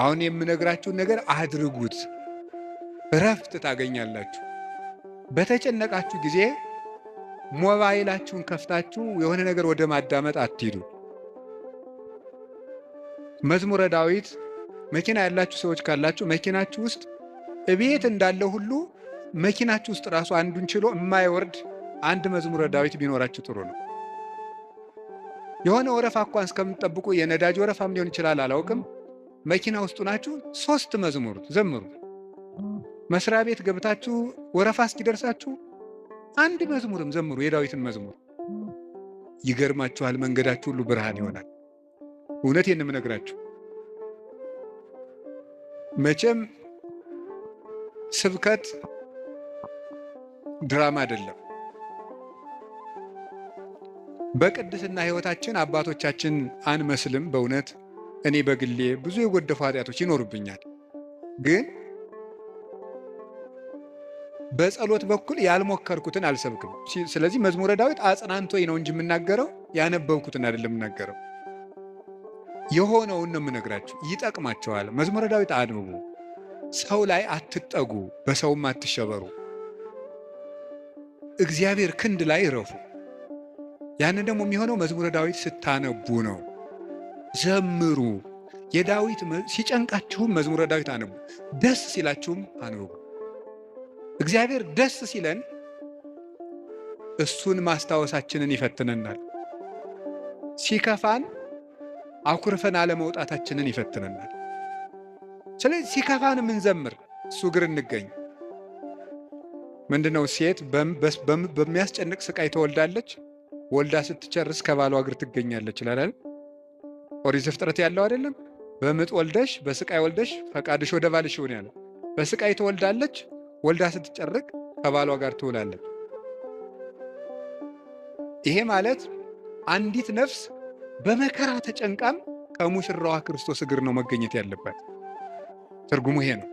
አሁን የምነግራችሁን ነገር አድርጉት፣ እረፍት ታገኛላችሁ። በተጨነቃችሁ ጊዜ ሞባይላችሁን ከፍታችሁ የሆነ ነገር ወደ ማዳመጥ አትሂዱ። መዝሙረ ዳዊት መኪና ያላችሁ ሰዎች ካላችሁ መኪናችሁ ውስጥ እቤት እንዳለ ሁሉ መኪናችሁ ውስጥ ራሱ አንዱን ችሎ የማይወርድ አንድ መዝሙረ ዳዊት ቢኖራችሁ ጥሩ ነው። የሆነ ወረፋ እንኳን እስከምትጠብቁ የነዳጅ ወረፋም ሊሆን ይችላል አላውቅም። መኪና ውስጡ ናችሁ 3 መዝሙር ዘምሩ። መስሪያ ቤት ገብታችሁ ወረፋ እስኪደርሳችሁ አንድ መዝሙርም ዘምሩ፣ የዳዊትን መዝሙር። ይገርማችኋል፣ መንገዳችሁ ሁሉ ብርሃን ይሆናል። እውነቴን ነው የምነግራችሁ። መቼም ስብከት ድራማ አይደለም። በቅድስና ሕይወታችን አባቶቻችን አንመስልም። በእውነት እኔ በግሌ ብዙ የጎደፉ ኃጢአቶች ይኖሩብኛል። ግን በጸሎት በኩል ያልሞከርኩትን አልሰብክም። ስለዚህ መዝሙረ ዳዊት አጽናንቶኝ ነው እንጂ የምናገረው ያነበብኩትን አይደለም የምናገረው። የሆነውን ነው የምነግራችሁ። ይጠቅማቸዋል። መዝሙረ ዳዊት አንብቡ። ሰው ላይ አትጠጉ፣ በሰውም አትሸበሩ። እግዚአብሔር ክንድ ላይ እረፉ። ያንን ደግሞ የሚሆነው መዝሙረ ዳዊት ስታነቡ ነው። ዘምሩ። የዳዊት ሲጨንቃችሁም መዝሙረ ዳዊት አንቡ፣ ደስ ሲላችሁም አንብቡ። እግዚአብሔር ደስ ሲለን እሱን ማስታወሳችንን ይፈትነናል። ሲከፋን አኩርፈን አለመውጣታችንን ይፈትነናል። ስለዚህ ሲከፋን ምንዘምር እሱ እግር እንገኝ። ምንድነው? ሴት በሚያስጨንቅ ስቃይ ተወልዳለች፣ ወልዳ ስትጨርስ ከባሏ እግር ትገኛለች ይላል። ኦሪት ዘፍጥረት ያለው አይደለም? በምጥ ወልደሽ በስቃይ ወልደሽ ፈቃድሽ ወደ ባልሽ ይሁን ያለ። በስቃይ ትወልዳለች፣ ወልዳ ስትጨርቅ ከባሏ ጋር ትውላለች። ይሄ ማለት አንዲት ነፍስ በመከራ ተጨንቃም ከሙሽራዋ ክርስቶስ እግር ነው መገኘት ያለባት። ትርጉሙ ይሄ ነው።